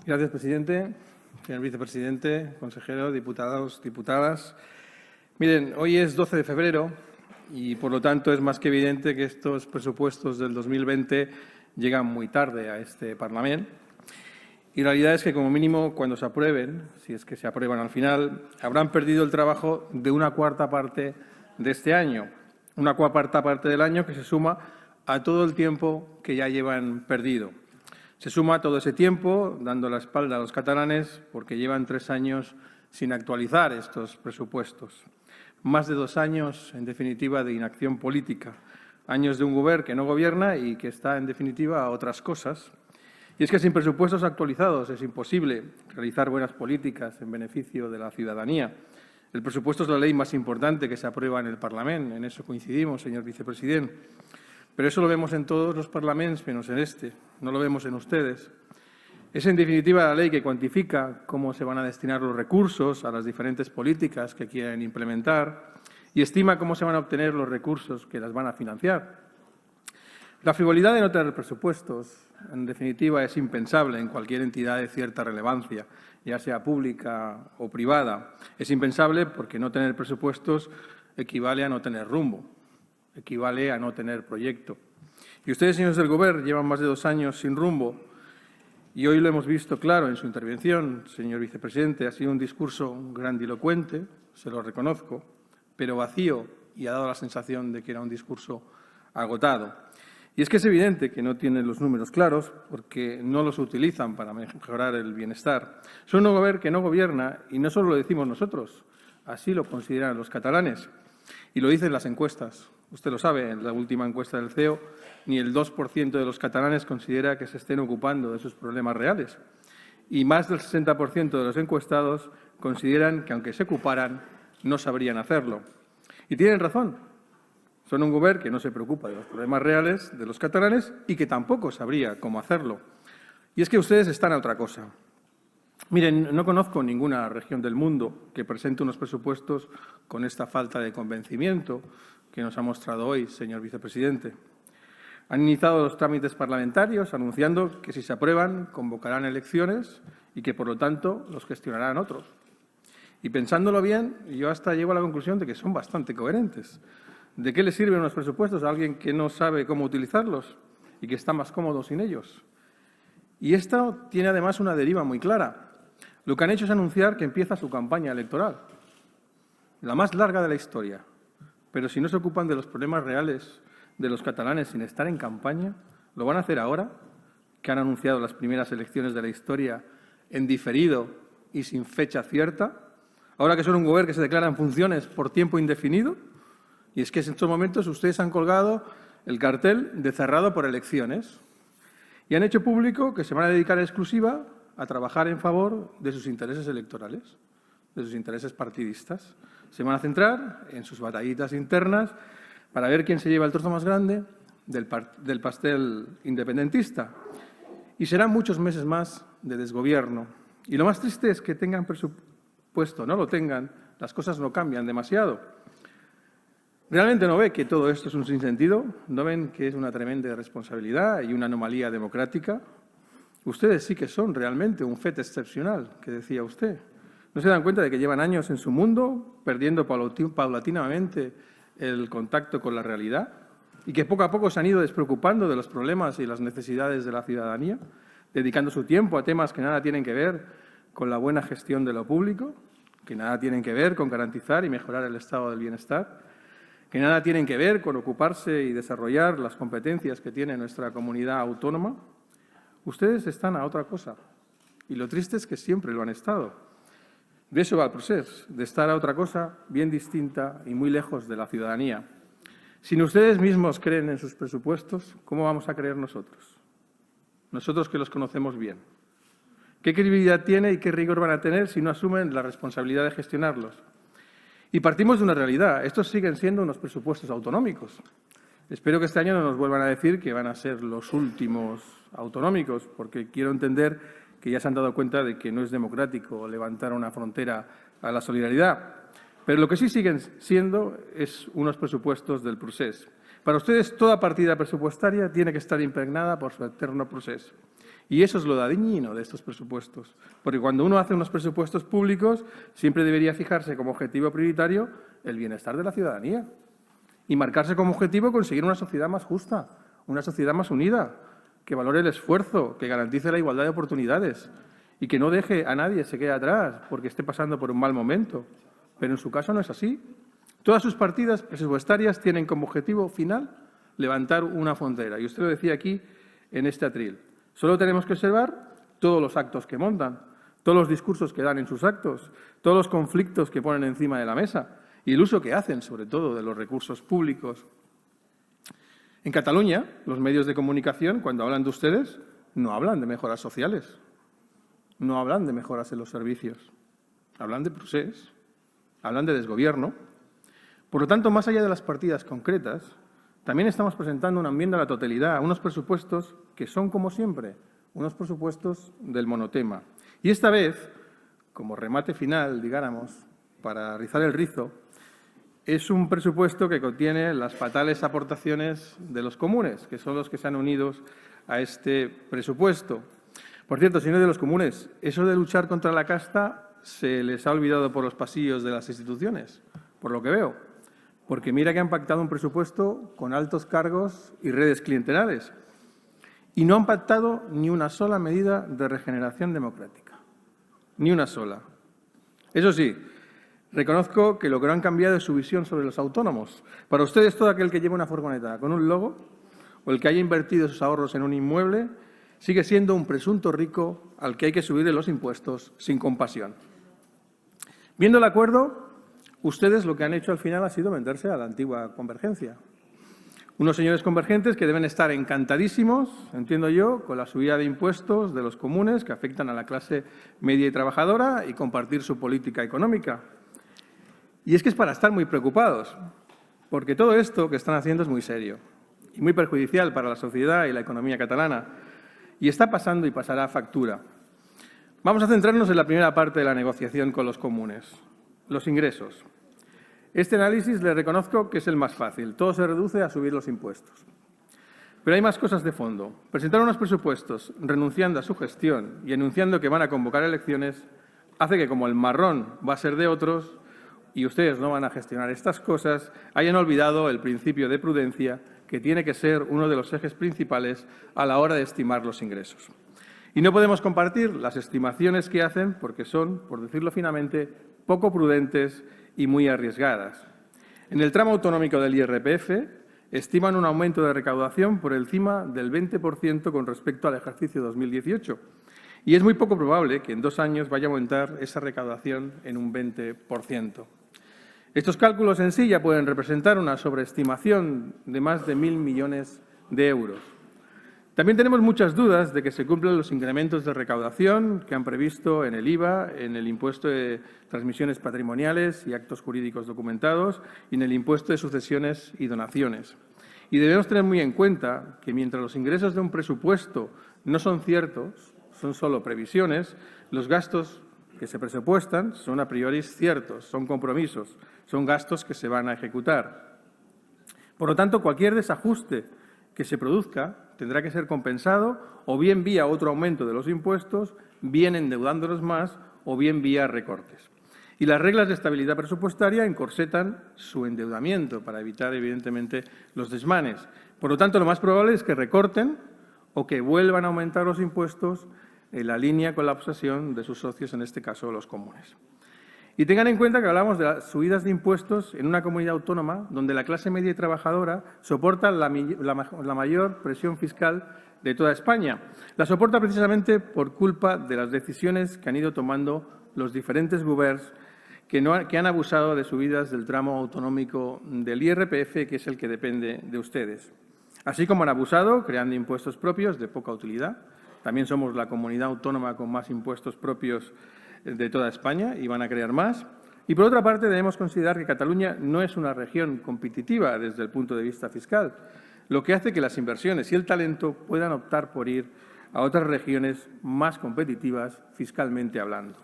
Gracias, presidente. Señor vicepresidente, consejero, diputados, diputadas. Miren, hoy es 12 de febrero y, por lo tanto, es más que evidente que estos presupuestos del 2020 llegan muy tarde a este Parlamento. Y la realidad es que, como mínimo, cuando se aprueben, si es que se aprueban al final, habrán perdido el trabajo de una cuarta parte de este año. Una cuarta parte del año que se suma a todo el tiempo que ya llevan perdido. Se suma todo ese tiempo dando la espalda a los catalanes porque llevan 3 años sin actualizar estos presupuestos. Más de 2 años, en definitiva, de inacción política. Años de un Govern que no gobierna y que está, en definitiva, a otras cosas. Y es que sin presupuestos actualizados es imposible realizar buenas políticas en beneficio de la ciudadanía. El presupuesto es la ley más importante que se aprueba en el Parlamento. En eso coincidimos, señor vicepresidente. Pero eso lo vemos en todos los parlamentos, menos en este. No lo vemos en ustedes. Es, en definitiva, la ley que cuantifica cómo se van a destinar los recursos a las diferentes políticas que quieren implementar y estima cómo se van a obtener los recursos que las van a financiar. La frivolidad de no tener presupuestos, en definitiva, es impensable en cualquier entidad de cierta relevancia, ya sea pública o privada. Es impensable porque no tener presupuestos equivale a no tener rumbo. Equivale a no tener proyecto. Y ustedes, señores del Govern, llevan más de 2 años sin rumbo y hoy lo hemos visto claro en su intervención, señor vicepresidente. Ha sido un discurso grandilocuente, se lo reconozco, pero vacío y ha dado la sensación de que era un discurso agotado. Y es que es evidente que no tienen los números claros porque no los utilizan para mejorar el bienestar. Son un Govern que no gobierna y no solo lo decimos nosotros, así lo consideran los catalanes y lo dicen las encuestas. Usted lo sabe, en la última encuesta del CEO, ni el 2% de los catalanes considera que se estén ocupando de sus problemas reales. Y más del 60% de los encuestados consideran que, aunque se ocuparan, no sabrían hacerlo. Y tienen razón. Son un Govern que no se preocupa de los problemas reales de los catalanes y que tampoco sabría cómo hacerlo. Y es que ustedes están a otra cosa. Miren, no conozco ninguna región del mundo que presente unos presupuestos con esta falta de convencimiento que nos ha mostrado hoy, señor vicepresidente. Han iniciado los trámites parlamentarios anunciando que, si se aprueban, convocarán elecciones y que, por lo tanto, los gestionarán otros. Y pensándolo bien, yo hasta llego a la conclusión de que son bastante coherentes. ¿De qué le sirven unos presupuestos a alguien que no sabe cómo utilizarlos y que está más cómodo sin ellos? Y esto tiene además una deriva muy clara. Lo que han hecho es anunciar que empieza su campaña electoral, la más larga de la historia. Pero si no se ocupan de los problemas reales de los catalanes sin estar en campaña, ¿lo van a hacer ahora, que han anunciado las primeras elecciones de la historia en diferido y sin fecha cierta? ¿Ahora que son un Govern que se declara en funciones por tiempo indefinido? Y es que en estos momentos ustedes han colgado el cartel de cerrado por elecciones y han hecho público que se van a dedicar en exclusiva a trabajar en favor de sus intereses electorales, de sus intereses partidistas. Se van a centrar en sus batallitas internas para ver quién se lleva el trozo más grande del pastel independentista. Y serán muchos meses más de desgobierno. Y lo más triste es que tengan presupuesto, no lo tengan, las cosas no cambian demasiado. ¿Realmente no ve que todo esto es un sinsentido? ¿No ven que es una tremenda irresponsabilidad y una anomalía democrática? Ustedes sí que son realmente un feto excepcional, que decía usted. ¿No se dan cuenta de que llevan años en su mundo, perdiendo paulatinamente el contacto con la realidad? Y que poco a poco se han ido despreocupando de los problemas y las necesidades de la ciudadanía, dedicando su tiempo a temas que nada tienen que ver con la buena gestión de lo público, que nada tienen que ver con garantizar y mejorar el estado del bienestar, que nada tienen que ver con ocuparse y desarrollar las competencias que tiene nuestra comunidad autónoma. Ustedes están a otra cosa. Y lo triste es que siempre lo han estado. De eso va el proceso, de estar a otra cosa bien distinta y muy lejos de la ciudadanía. Si ustedes mismos creen en sus presupuestos, ¿cómo vamos a creer nosotros? Nosotros que los conocemos bien. ¿Qué credibilidad tiene y qué rigor van a tener si no asumen la responsabilidad de gestionarlos? Y partimos de una realidad. Estos siguen siendo unos presupuestos autonómicos. Espero que este año no nos vuelvan a decir que van a ser los últimos autonómicos, porque quiero entender que ya se han dado cuenta de que no es democrático levantar una frontera a la solidaridad. Pero lo que sí siguen siendo es unos presupuestos del procés. Para ustedes, toda partida presupuestaria tiene que estar impregnada por su eterno proceso. Y eso es lo dañino de estos presupuestos. Porque cuando uno hace unos presupuestos públicos, siempre debería fijarse como objetivo prioritario el bienestar de la ciudadanía y marcarse como objetivo conseguir una sociedad más justa, una sociedad más unida, que valore el esfuerzo, que garantice la igualdad de oportunidades y que no deje a nadie se quede atrás porque esté pasando por un mal momento. Pero en su caso no es así. Todas sus partidas presupuestarias tienen como objetivo final levantar una frontera. Y usted lo decía aquí en este atril. Solo tenemos que observar todos los actos que montan, todos los discursos que dan en sus actos, todos los conflictos que ponen encima de la mesa y el uso que hacen, sobre todo, de los recursos públicos. En Cataluña, los medios de comunicación, cuando hablan de ustedes, no hablan de mejoras sociales, no hablan de mejoras en los servicios, hablan de procés, hablan de desgobierno. Por lo tanto, más allá de las partidas concretas, también estamos presentando una enmienda a la totalidad, unos presupuestos que son, como siempre, unos presupuestos del monotema. Y esta vez, como remate final, digamos, para rizar el rizo, es un presupuesto que contiene las fatales aportaciones de los comunes, que son los que se han unido a este presupuesto. Por cierto, señores de los comunes, eso de luchar contra la casta se les ha olvidado por los pasillos de las instituciones, por lo que veo. Porque mira que han pactado un presupuesto con altos cargos y redes clientelares. Y no han pactado ni una sola medida de regeneración democrática. Ni una sola. Eso sí, reconozco que lo que no han cambiado es su visión sobre los autónomos. Para ustedes, todo aquel que lleve una furgoneta con un logo o el que haya invertido sus ahorros en un inmueble sigue siendo un presunto rico al que hay que subirle los impuestos sin compasión. Viendo el acuerdo, ustedes lo que han hecho al final ha sido venderse a la antigua convergencia. Unos señores convergentes que deben estar encantadísimos, entiendo yo, con la subida de impuestos de los comunes que afectan a la clase media y trabajadora y compartir su política económica. Y es que es para estar muy preocupados, porque todo esto que están haciendo es muy serio y muy perjudicial para la sociedad y la economía catalana. Y está pasando y pasará factura. Vamos a centrarnos en la primera parte de la negociación con los comunes, los ingresos. Este análisis le reconozco que es el más fácil. Todo se reduce a subir los impuestos. Pero hay más cosas de fondo. Presentar unos presupuestos renunciando a su gestión y anunciando que van a convocar elecciones hace que, como el marrón va a ser de otros y ustedes no van a gestionar estas cosas, hayan olvidado el principio de prudencia que tiene que ser uno de los ejes principales a la hora de estimar los ingresos. Y no podemos compartir las estimaciones que hacen porque son, por decirlo finamente, poco prudentes y muy arriesgadas. En el tramo autonómico del IRPF estiman un aumento de recaudación por encima del 20% con respecto al ejercicio 2018 y es muy poco probable que en 2 años vaya a aumentar esa recaudación en un 20%. Estos cálculos en sí ya pueden representar una sobreestimación de más de 1.000 millones de euros. También tenemos muchas dudas de que se cumplan los incrementos de recaudación que han previsto en el IVA, en el impuesto de transmisiones patrimoniales y actos jurídicos documentados y en el impuesto de sucesiones y donaciones. Y debemos tener muy en cuenta que mientras los ingresos de un presupuesto no son ciertos, son solo previsiones, los gastos que se presupuestan son a priori ciertos, son compromisos, son gastos que se van a ejecutar. Por lo tanto, cualquier desajuste que se produzca tendrá que ser compensado o bien vía otro aumento de los impuestos, bien endeudándolos más o bien vía recortes. Y las reglas de estabilidad presupuestaria encorsetan su endeudamiento para evitar, evidentemente, los desmanes. Por lo tanto, lo más probable es que recorten o que vuelvan a aumentar los impuestos en la línea con la obsesión de sus socios, en este caso los comunes. Y tengan en cuenta que hablamos de las subidas de impuestos en una comunidad autónoma donde la clase media y trabajadora soporta la mayor presión fiscal de toda España. La soporta precisamente por culpa de las decisiones que han ido tomando los diferentes governs que han abusado de subidas del tramo autonómico del IRPF, que es el que depende de ustedes. Así como han abusado creando impuestos propios de poca utilidad. También somos la comunidad autónoma con más impuestos propios de toda España y van a crear más. Y, por otra parte, debemos considerar que Cataluña no es una región competitiva desde el punto de vista fiscal, lo que hace que las inversiones y el talento puedan optar por ir a otras regiones más competitivas fiscalmente hablando.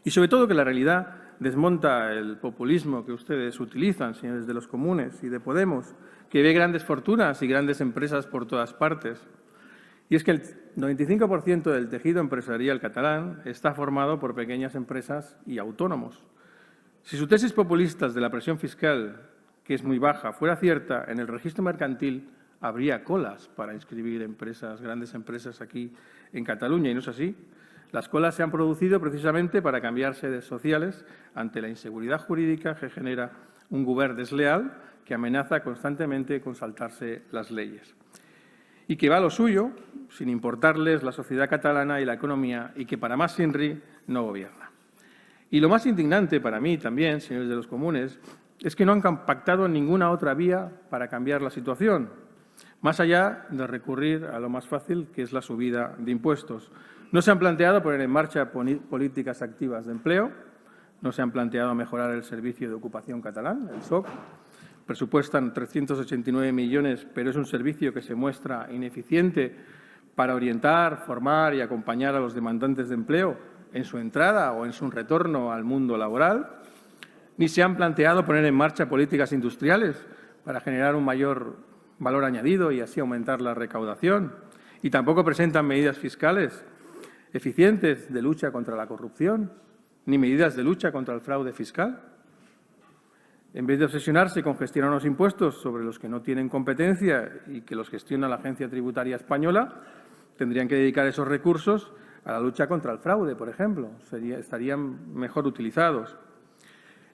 Y, sobre todo, que la realidad desmonta el populismo que ustedes utilizan, señores de los comunes y de Podemos, que ve grandes fortunas y grandes empresas por todas partes. Y es que el 95% del tejido empresarial catalán está formado por pequeñas empresas y autónomos. Si su tesis populista de la presión fiscal, que es muy baja, fuera cierta, en el registro mercantil habría colas para inscribir empresas, grandes empresas aquí en Cataluña, y no es así. Las colas se han producido precisamente para cambiar sedes sociales ante la inseguridad jurídica que genera un govern desleal que amenaza constantemente con saltarse las leyes. Y que va a lo suyo, sin importarles la sociedad catalana y la economía, y que para más Inri no gobierna. Y lo más indignante para mí también, señores de los comunes, es que no han pactado ninguna otra vía para cambiar la situación, más allá de recurrir a lo más fácil, que es la subida de impuestos. No se han planteado poner en marcha políticas activas de empleo, no se han planteado mejorar el servicio de ocupación catalán, el SOC. Presupuestan 389 millones, pero es un servicio que se muestra ineficiente para orientar, formar y acompañar a los demandantes de empleo en su entrada o en su retorno al mundo laboral. Ni se han planteado poner en marcha políticas industriales para generar un mayor valor añadido y así aumentar la recaudación. Y tampoco presentan medidas fiscales eficientes de lucha contra la corrupción, ni medidas de lucha contra el fraude fiscal. En vez de obsesionarse con gestionar unos impuestos sobre los que no tienen competencia y que los gestiona la Agencia Tributaria Española, tendrían que dedicar esos recursos a la lucha contra el fraude, por ejemplo. Estarían mejor utilizados.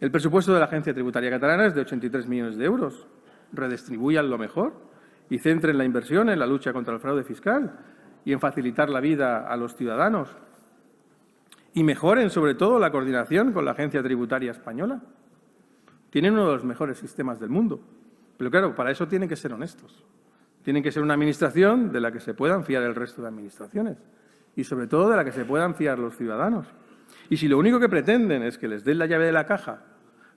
El presupuesto de la Agencia Tributaria Catalana es de 83 millones de euros. Redistribuyan lo mejor y centren la inversión en la lucha contra el fraude fiscal y en facilitar la vida a los ciudadanos. Y mejoren, sobre todo, la coordinación con la Agencia Tributaria Española. Tienen uno de los mejores sistemas del mundo. Pero claro, para eso tienen que ser honestos. Tienen que ser una administración de la que se puedan fiar el resto de administraciones y, sobre todo, de la que se puedan fiar los ciudadanos. Y si lo único que pretenden es que les den la llave de la caja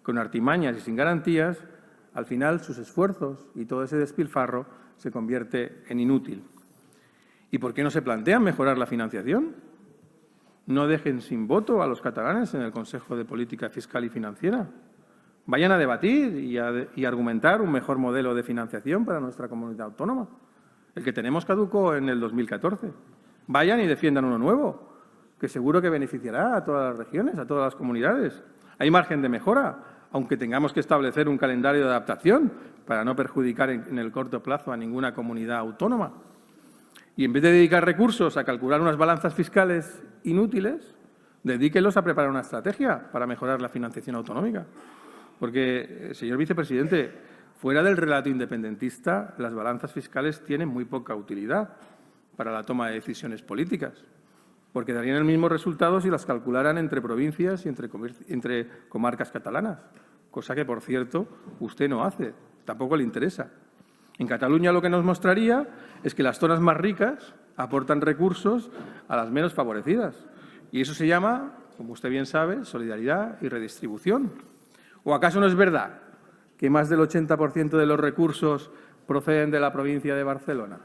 con artimañas y sin garantías, al final sus esfuerzos y todo ese despilfarro se convierte en inútil. ¿Y por qué no se plantean mejorar la financiación? No dejen sin voto a los catalanes en el Consejo de Política Fiscal y Financiera. Vayan a debatir y argumentar un mejor modelo de financiación para nuestra comunidad autónoma. El que tenemos caducó en el 2014. Vayan y defiendan uno nuevo, que seguro que beneficiará a todas las regiones, a todas las comunidades. Hay margen de mejora, aunque tengamos que establecer un calendario de adaptación para no perjudicar en el corto plazo a ninguna comunidad autónoma. Y en vez de dedicar recursos a calcular unas balanzas fiscales inútiles, dedíquenlos a preparar una estrategia para mejorar la financiación autonómica. Porque, señor vicepresidente, fuera del relato independentista, las balanzas fiscales tienen muy poca utilidad para la toma de decisiones políticas, porque darían el mismo resultado si las calcularan entre provincias y entre comarcas catalanas, cosa que, por cierto, usted no hace, tampoco le interesa. En Cataluña lo que nos mostraría es que las zonas más ricas aportan recursos a las menos favorecidas. Y eso se llama, como usted bien sabe, solidaridad y redistribución. ¿O acaso no es verdad que más del 80% de los recursos proceden de la provincia de Barcelona?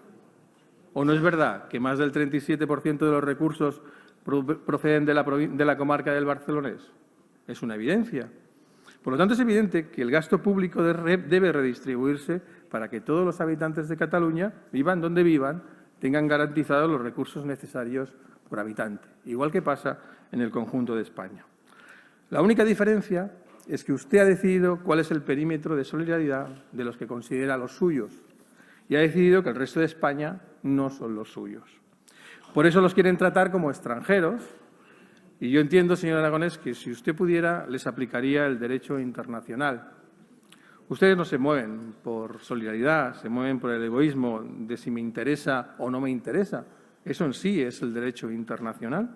¿O no es verdad que más del 37% de los recursos proceden de la comarca del Barcelonés? Es una evidencia. Por lo tanto, es evidente que el gasto público debe redistribuirse para que todos los habitantes de Cataluña, vivan donde vivan, tengan garantizados los recursos necesarios por habitante, igual que pasa en el conjunto de España. La única diferencia es que usted ha decidido cuál es el perímetro de solidaridad de los que considera los suyos y ha decidido que el resto de España no son los suyos. Por eso los quieren tratar como extranjeros y yo entiendo, señor Aragonés, que si usted pudiera les aplicaría el derecho internacional. Ustedes no se mueven por solidaridad, se mueven por el egoísmo de si me interesa o no me interesa. Eso en sí es el derecho internacional.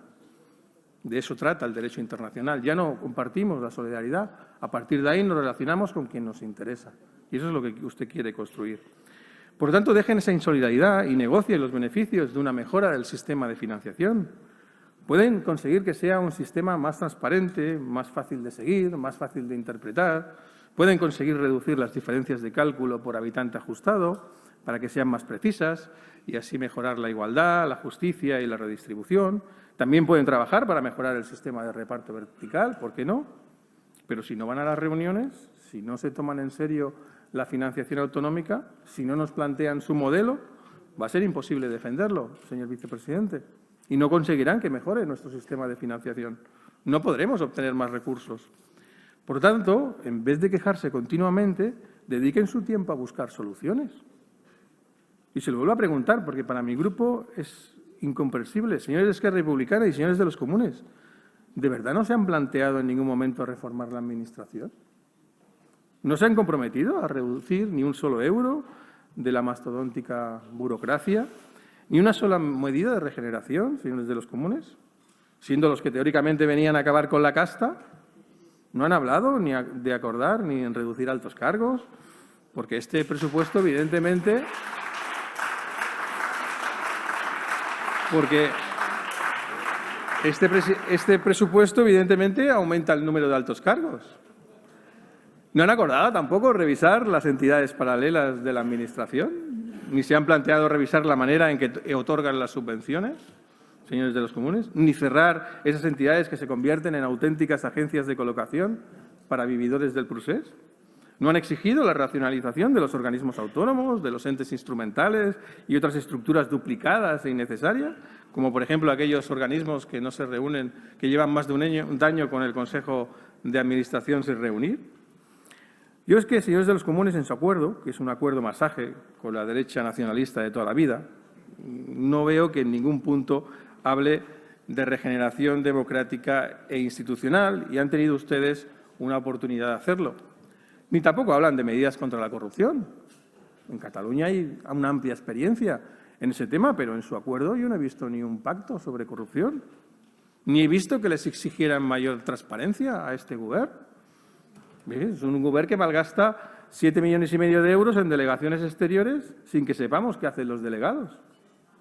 De eso trata el derecho internacional. Ya no compartimos la solidaridad. A partir de ahí nos relacionamos con quien nos interesa. Y eso es lo que usted quiere construir. Por lo tanto, dejen esa insolidaridad y negocien los beneficios de una mejora del sistema de financiación. Pueden conseguir que sea un sistema más transparente, más fácil de seguir, más fácil de interpretar. Pueden conseguir reducir las diferencias de cálculo por habitante ajustado para que sean más precisas y así mejorar la igualdad, la justicia y la redistribución. También pueden trabajar para mejorar el sistema de reparto vertical, ¿por qué no? Pero si no van a las reuniones, si no se toman en serio la financiación autonómica, si no nos plantean su modelo, Va a ser imposible defenderlo, señor vicepresidente, y no conseguirán que mejore nuestro sistema de financiación. No podremos obtener más recursos. Por tanto, en vez de quejarse continuamente, dediquen su tiempo a buscar soluciones. Y se lo vuelvo a preguntar, porque para mi grupo es incomprensible. Señores de Esquerra Republicana y señores de los comunes, ¿de verdad no se han planteado en ningún momento reformar la Administración? ¿No se han comprometido a reducir ni un solo euro de la mastodóntica burocracia, ni una sola medida de regeneración, señores de los comunes? Siendo los que teóricamente venían a acabar con la casta, no han hablado ni de acordar ni en reducir altos cargos, porque este presupuesto, evidentemente, aumenta el número de altos cargos. ¿No han acordado tampoco revisar las entidades paralelas de la Administración? ¿Ni se han planteado revisar la manera en que otorgan las subvenciones, señores de los comunes? ¿Ni cerrar esas entidades que se convierten en auténticas agencias de colocación para vividores del procés? ¿No han exigido la racionalización de los organismos autónomos, de los entes instrumentales y otras estructuras duplicadas e innecesarias, como por ejemplo aquellos organismos que no se reúnen, que llevan más de un año con el Consejo de Administración sin reunir? Yo es que, señores de los comunes, en su acuerdo, que es un acuerdo masaje con la derecha nacionalista de toda la vida, no veo que en ningún punto hable de regeneración democrática e institucional, y han tenido ustedes una oportunidad de hacerlo. Ni tampoco hablan de medidas contra la corrupción. En Cataluña hay una amplia experiencia en ese tema, pero en su acuerdo yo no he visto ni un pacto sobre corrupción, ni he visto que les exigieran mayor transparencia a este Govern. Es un Govern que malgasta 7,5 millones de euros en delegaciones exteriores sin que sepamos qué hacen los delegados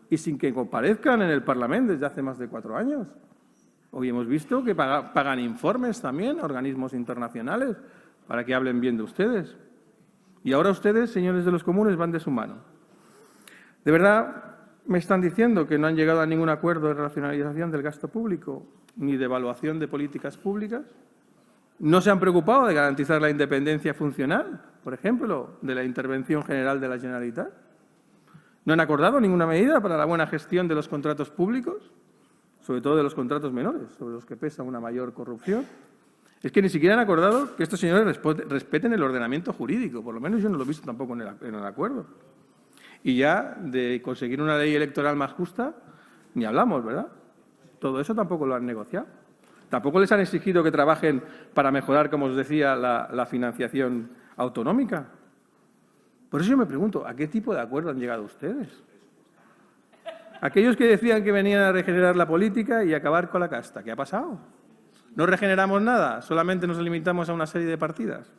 y sin que comparezcan en el Parlamento desde hace más de 4 años. Hoy hemos visto que pagan informes también a organismos internacionales para que hablen bien de ustedes. Y ahora ustedes, señores de los comunes, van de su mano. ¿De verdad me están diciendo que no han llegado a ningún acuerdo de racionalización del gasto público ni de evaluación de políticas públicas? ¿No se han preocupado de garantizar la independencia funcional, por ejemplo, de la Intervención General de la Generalitat? ¿No han acordado ninguna medida para la buena gestión de los contratos públicos, sobre todo de los contratos menores, sobre los que pesa una mayor corrupción? Es que ni siquiera han acordado que estos señores respeten el ordenamiento jurídico, por lo menos yo no lo he visto tampoco en el acuerdo. Y ya de conseguir una ley electoral más justa, ni hablamos, ¿verdad? Todo eso tampoco lo han negociado. Tampoco les han exigido que trabajen para mejorar, como os decía, la financiación autonómica. Por eso yo me pregunto, ¿a qué tipo de acuerdo han llegado ustedes? Aquellos que decían que venían a regenerar la política y acabar con la casta, ¿qué ha pasado? ¿No regeneramos nada? ¿Solamente nos limitamos a una serie de partidas?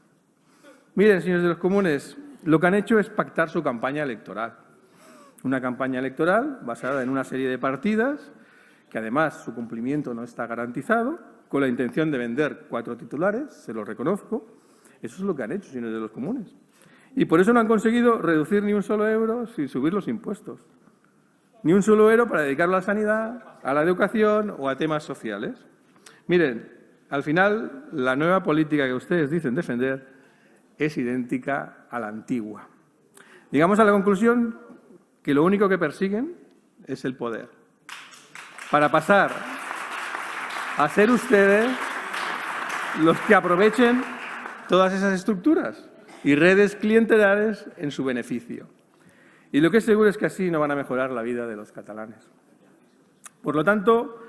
Miren, señores de los comunes, lo que han hecho es pactar su campaña electoral. Una campaña electoral basada en una serie de partidas que además su cumplimiento no está garantizado, con la intención de vender 4 titulares, se lo reconozco. Eso es lo que han hecho, señores de los comunes. Y por eso no han conseguido reducir ni un solo euro sin subir los impuestos. Ni un solo euro para dedicarlo a la sanidad, a la educación o a temas sociales. Miren, al final, la nueva política que ustedes dicen defender es idéntica a la antigua. Llegamos a la conclusión que lo único que persiguen es el poder, para pasar a ser ustedes los que aprovechen todas esas estructuras y redes clientelares en su beneficio. Y lo que es seguro es que así no van a mejorar la vida de los catalanes. Por lo tanto,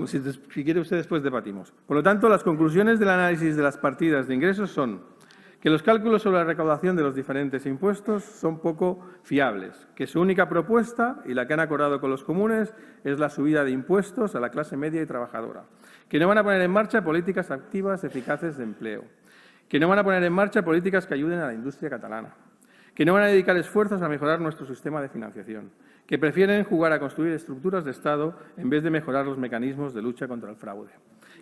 si quiere usted después debatimos. Por lo tanto, las conclusiones del análisis de las partidas de ingresos son que los cálculos sobre la recaudación de los diferentes impuestos son poco fiables, que su única propuesta, y la que han acordado con los comunes, es la subida de impuestos a la clase media y trabajadora, que no van a poner en marcha políticas activas eficaces de empleo, que no van a poner en marcha políticas que ayuden a la industria catalana, que no van a dedicar esfuerzos a mejorar nuestro sistema de financiación, que prefieren jugar a construir estructuras de Estado en vez de mejorar los mecanismos de lucha contra el fraude,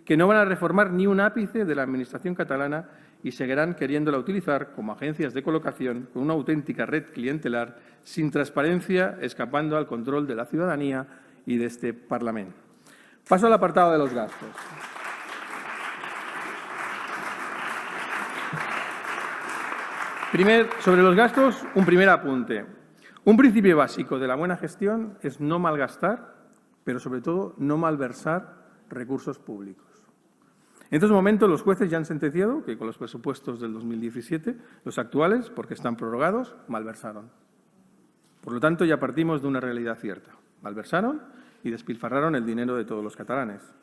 que no van a reformar ni un ápice de la Administración catalana y seguirán queriéndola utilizar como agencias de colocación con una auténtica red clientelar sin transparencia, escapando al control de la ciudadanía y de este Parlamento. Paso al apartado de los gastos. Sobre los gastos, un primer apunte. Un principio básico de la buena gestión es no malgastar, pero sobre todo no malversar recursos públicos. En estos momentos los jueces ya han sentenciado que con los presupuestos del 2017, los actuales, porque están prorrogados, malversaron. Por lo tanto, ya partimos de una realidad cierta. Malversaron y despilfarraron el dinero de todos los catalanes.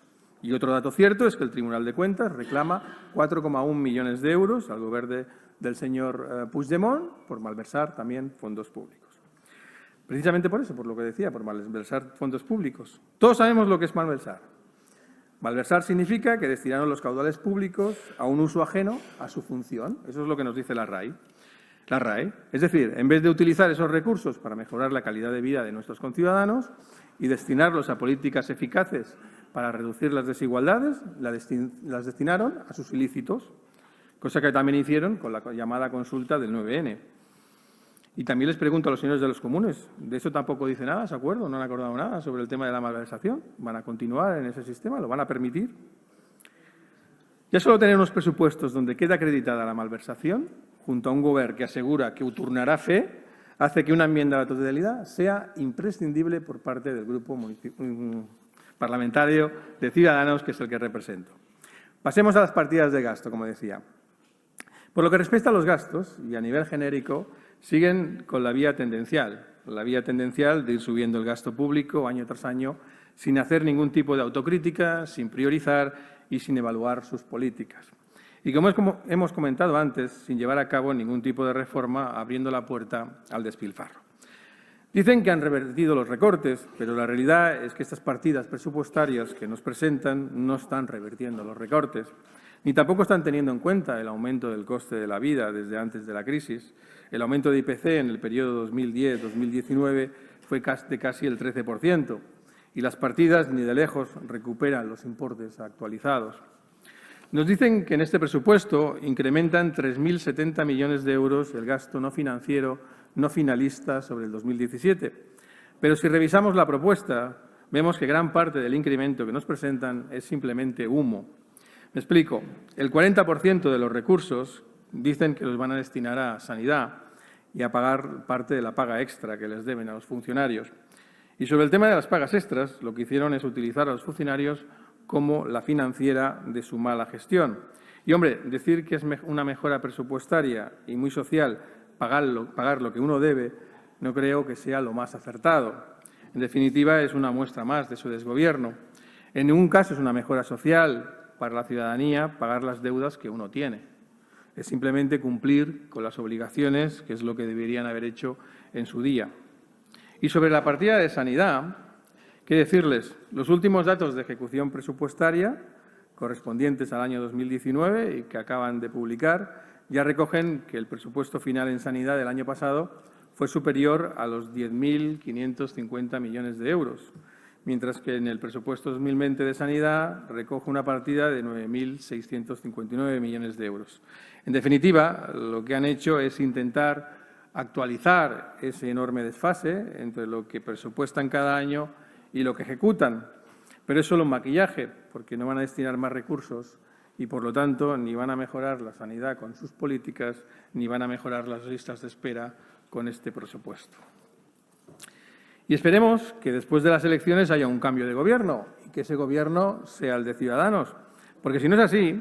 Y otro dato cierto es que el Tribunal de Cuentas reclama 4,1 millones de euros al gobierno del señor Puigdemont por malversar también fondos públicos. Precisamente por eso, por lo que decía, por malversar fondos públicos. Todos sabemos lo que es malversar. Malversar significa que destinaron los caudales públicos a un uso ajeno a su función. Eso es lo que nos dice la RAE. Es decir, en vez de utilizar esos recursos para mejorar la calidad de vida de nuestros conciudadanos y destinarlos a políticas eficaces para reducir las desigualdades, las destinaron a sus ilícitos, cosa que también hicieron con la llamada consulta del 9N. Y también les pregunto a los señores de los comunes, ¿de eso tampoco dice nada, se acuerdo? ¿No han acordado nada sobre el tema de la malversación? ¿Van a continuar en ese sistema? ¿Lo van a permitir? Ya solo tener unos presupuestos donde queda acreditada la malversación, junto a un gobierno que asegura que turnará fe, hace que una enmienda a la totalidad sea imprescindible por parte del grupo parlamentario de Ciudadanos, que es el que represento. Pasemos a las partidas de gasto, como decía. Por lo que respecta a los gastos, y a nivel genérico, siguen con la vía tendencial de ir subiendo el gasto público año tras año, sin hacer ningún tipo de autocrítica, sin priorizar y sin evaluar sus políticas. Y como hemos comentado antes, sin llevar a cabo ningún tipo de reforma, abriendo la puerta al despilfarro. Dicen que han revertido los recortes, pero la realidad es que estas partidas presupuestarias que nos presentan no están revirtiendo los recortes, ni tampoco están teniendo en cuenta el aumento del coste de la vida desde antes de la crisis. El aumento de IPC en el periodo 2010-2019 fue de casi el 13%, y las partidas ni de lejos recuperan los importes actualizados. Nos dicen que en este presupuesto incrementan 3.070 millones de euros el gasto no financiero no finalista sobre el 2017. Pero si revisamos la propuesta, vemos que gran parte del incremento que nos presentan es simplemente humo. Me explico. El 40% de los recursos dicen que los van a destinar a sanidad y a pagar parte de la paga extra que les deben a los funcionarios. Y sobre el tema de las pagas extras, lo que hicieron es utilizar a los funcionarios como la financiera de su mala gestión. Y, hombre, decir que es una mejora presupuestaria y muy social pagar lo que uno debe, no creo que sea lo más acertado. En definitiva, es una muestra más de su desgobierno. En ningún caso es una mejora social para la ciudadanía pagar las deudas que uno tiene. Es simplemente cumplir con las obligaciones, que es lo que deberían haber hecho en su día. Y sobre la partida de sanidad, ¿qué decirles? Los últimos datos de ejecución presupuestaria, correspondientes al año 2019 y que acaban de publicar, ya recogen que el presupuesto final en sanidad del año pasado fue superior a los 10.550 millones de euros, mientras que en el presupuesto 2020 de sanidad recoge una partida de 9.659 millones de euros. En definitiva, lo que han hecho es intentar actualizar ese enorme desfase entre lo que presupuestan cada año y lo que ejecutan. Pero es solo un maquillaje, porque no van a destinar más recursos y, por lo tanto, ni van a mejorar la sanidad con sus políticas, ni van a mejorar las listas de espera con este presupuesto. Y esperemos que después de las elecciones haya un cambio de gobierno y que ese gobierno sea el de Ciudadanos, porque si no es así,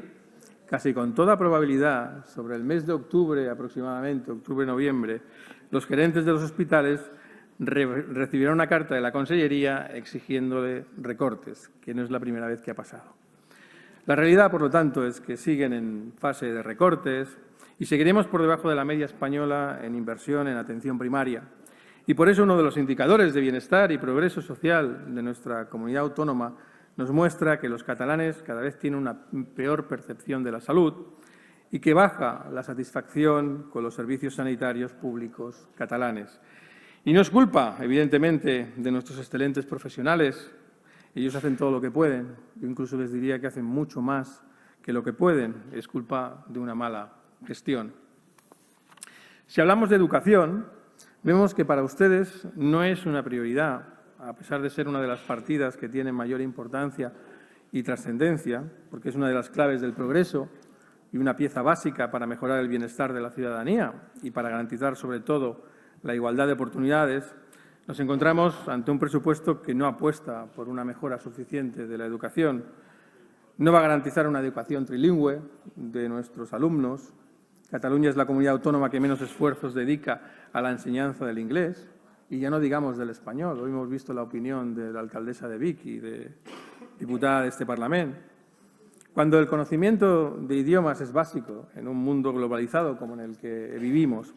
casi con toda probabilidad, sobre el mes de octubre aproximadamente, octubre-noviembre, los gerentes de los hospitales recibirán una carta de la Consellería exigiéndole recortes, que no es la primera vez que ha pasado. La realidad, por lo tanto, es que siguen en fase de recortes y seguiremos por debajo de la media española en inversión en atención primaria. Y por eso uno de los indicadores de bienestar y progreso social de nuestra comunidad autónoma nos muestra que los catalanes cada vez tienen una peor percepción de la salud y que baja la satisfacción con los servicios sanitarios públicos catalanes. Y no es culpa, evidentemente, de nuestros excelentes profesionales. Ellos hacen todo lo que pueden. Yo incluso les diría que hacen mucho más que lo que pueden. Es culpa de una mala gestión. Si hablamos de educación, vemos que para ustedes no es una prioridad, a pesar de ser una de las partidas que tienen mayor importancia y trascendencia, porque es una de las claves del progreso y una pieza básica para mejorar el bienestar de la ciudadanía y para garantizar, sobre todo, la igualdad de oportunidades, nos encontramos ante un presupuesto que no apuesta por una mejora suficiente de la educación, no va a garantizar una educación trilingüe de nuestros alumnos. Cataluña es la comunidad autónoma que menos esfuerzos dedica a la enseñanza del inglés, y ya no digamos del español. Hoy hemos visto la opinión de la alcaldesa de Vic y de diputada de este Parlamento. Cuando el conocimiento de idiomas es básico en un mundo globalizado como en el que vivimos,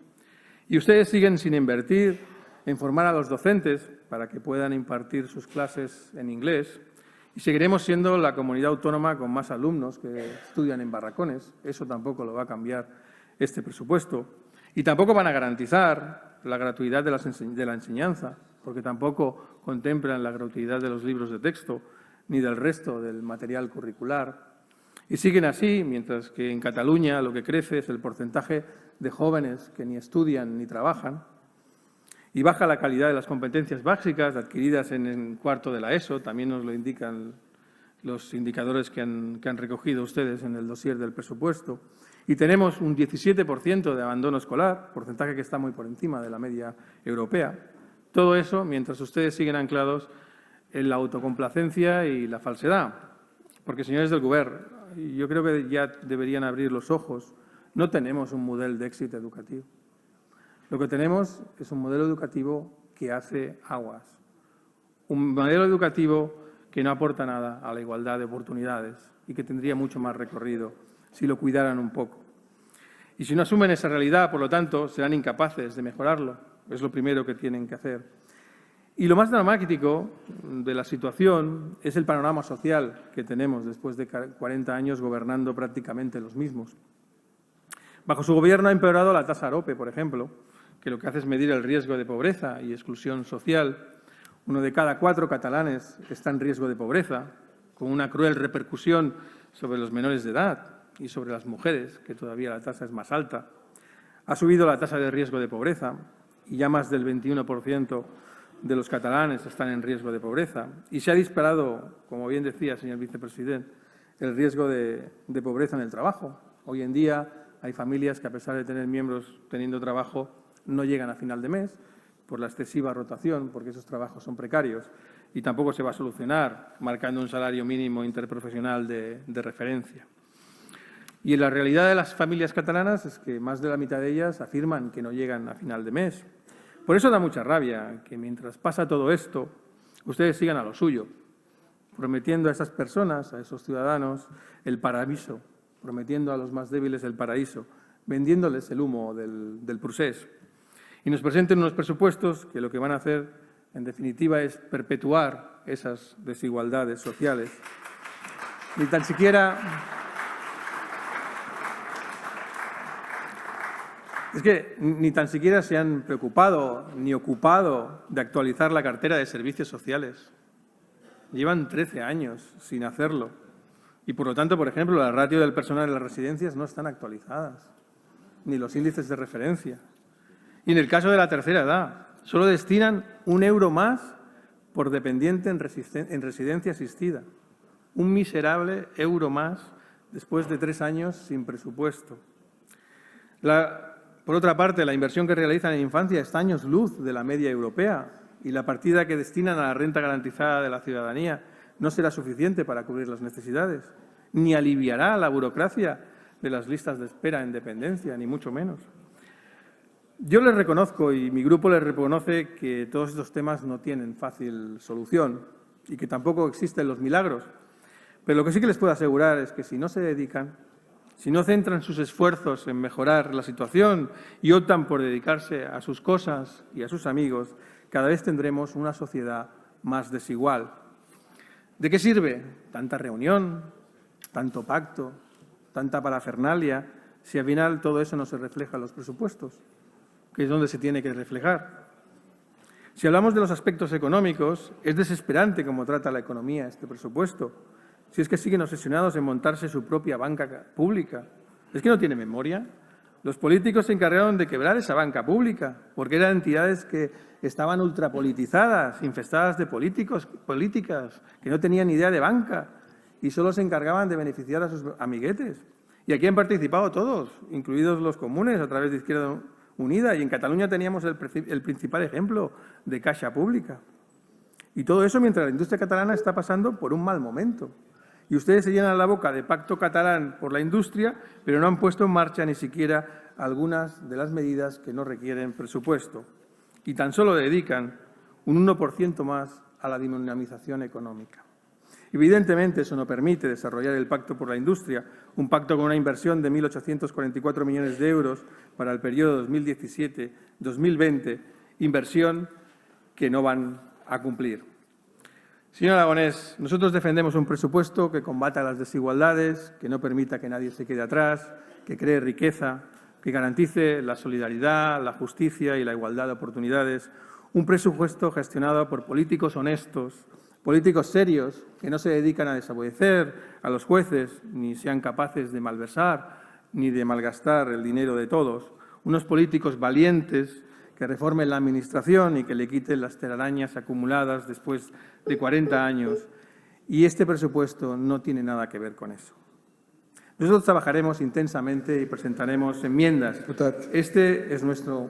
y ustedes siguen sin invertir en formar a los docentes para que puedan impartir sus clases en inglés, y seguiremos siendo la comunidad autónoma con más alumnos que estudian en barracones. Eso tampoco lo va a cambiar este presupuesto. Y tampoco van a garantizar la gratuidad de la enseñanza, porque tampoco contemplan la gratuidad de los libros de texto ni del resto del material curricular. Y siguen así, mientras que en Cataluña lo que crece es el porcentaje de jóvenes que ni estudian ni trabajan, y baja la calidad de las competencias básicas adquiridas en el cuarto de la ESO, también nos lo indican los indicadores que han recogido ustedes en el dossier del presupuesto, y tenemos un 17% de abandono escolar, porcentaje que está muy por encima de la media europea. Todo eso mientras ustedes siguen anclados en la autocomplacencia y la falsedad. Porque, señores del Govern, yo creo que ya deberían abrir los ojos. No tenemos un modelo de éxito educativo. Lo que tenemos es un modelo educativo que hace aguas. Un modelo educativo que no aporta nada a la igualdad de oportunidades y que tendría mucho más recorrido si lo cuidaran un poco. Y si no asumen esa realidad, por lo tanto, serán incapaces de mejorarlo. Es lo primero que tienen que hacer. Y lo más dramático de la situación es el panorama social que tenemos después de 40 años gobernando prácticamente los mismos. Bajo su gobierno ha empeorado la tasa AROPE, por ejemplo, que lo que hace es medir el riesgo de pobreza y exclusión social. 1 de cada 4 catalanes está en riesgo de pobreza, con una cruel repercusión sobre los menores de edad y sobre las mujeres, que todavía la tasa es más alta. Ha subido la tasa de riesgo de pobreza y ya más del 21% de los catalanes están en riesgo de pobreza. Y se ha disparado, como bien decía, señor vicepresidente, el riesgo de pobreza en el trabajo. Hoy en día hay familias que, a pesar de tener miembros teniendo trabajo, no llegan a final de mes por la excesiva rotación, porque esos trabajos son precarios, y tampoco se va a solucionar marcando un salario mínimo interprofesional de referencia. Y la realidad de las familias catalanas es que más de la mitad de ellas afirman que no llegan a final de mes. Por eso da mucha rabia que mientras pasa todo esto, ustedes sigan a lo suyo, prometiendo a esas personas, a esos ciudadanos, el paraíso, prometiendo a los más débiles el paraíso, vendiéndoles el humo del procés. Y nos presenten unos presupuestos que lo que van a hacer, en definitiva, es perpetuar esas desigualdades sociales. Ni tan siquiera se han preocupado ni ocupado de actualizar la cartera de servicios sociales. Llevan 13 años sin hacerlo. Y, por lo tanto, por ejemplo, la ratio del personal en las residencias no están actualizadas, ni los índices de referencia. Y en el caso de la tercera edad, solo destinan 1 euro más por dependiente en residencia asistida. Un miserable euro más después de 3 años sin presupuesto. Por otra parte, la inversión que realizan en infancia está años luz de la media europea, y la partida que destinan a la renta garantizada de la ciudadanía no será suficiente para cubrir las necesidades, ni aliviará la burocracia de las listas de espera en dependencia, ni mucho menos. Yo les reconozco, y mi grupo les reconoce, que todos estos temas no tienen fácil solución y que tampoco existen los milagros. Pero lo que sí que les puedo asegurar es que si no se dedican, si no centran sus esfuerzos en mejorar la situación y optan por dedicarse a sus cosas y a sus amigos, cada vez tendremos una sociedad más desigual. ¿De qué sirve tanta reunión, tanto pacto, tanta parafernalia, si al final todo eso no se refleja en los presupuestos, que es donde se tiene que reflejar? Si hablamos de los aspectos económicos, es desesperante cómo trata la economía este presupuesto. Si es que siguen obsesionados en montarse su propia banca pública. ¿Es que no tiene memoria? Los políticos se encargaron de quebrar esa banca pública, porque eran entidades que estaban ultrapolitizadas, infestadas de políticas, que no tenían idea de banca y solo se encargaban de beneficiar a sus amiguetes. Y aquí han participado todos, incluidos los comunes, a través de Izquierda unida. Y en Cataluña teníamos el principal ejemplo de Caixa Pública. Y todo eso mientras la industria catalana está pasando por un mal momento. Y ustedes se llenan la boca de pacto catalán por la industria, pero no han puesto en marcha ni siquiera algunas de las medidas que no requieren presupuesto. Y tan solo dedican un 1% más a la dinamización económica. Evidentemente, eso no permite desarrollar el Pacto por la Industria, un pacto con una inversión de 1.844 millones de euros para el periodo 2017-2020, inversión que no van a cumplir. Señor Aragonés, nosotros defendemos un presupuesto que combata las desigualdades, que no permita que nadie se quede atrás, que cree riqueza, que garantice la solidaridad, la justicia y la igualdad de oportunidades. Un presupuesto gestionado por políticos honestos, políticos serios, que no se dedican a desobedecer a los jueces, ni sean capaces de malversar ni de malgastar el dinero de todos. Unos políticos valientes que reformen la Administración y que le quiten las telarañas acumuladas después de 40 años. Y este presupuesto no tiene nada que ver con eso. Nosotros trabajaremos intensamente y presentaremos enmiendas. Este es nuestro...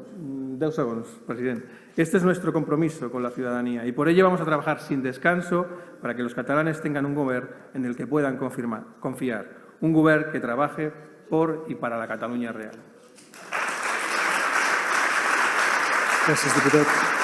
10 segons, president. Este es nuestro compromiso con la ciudadanía y por ello vamos a trabajar sin descanso para que los catalanes tengan un govern en el que puedan confiar. Un govern que trabaje por y para la Catalunya real. Gràcies, diputat.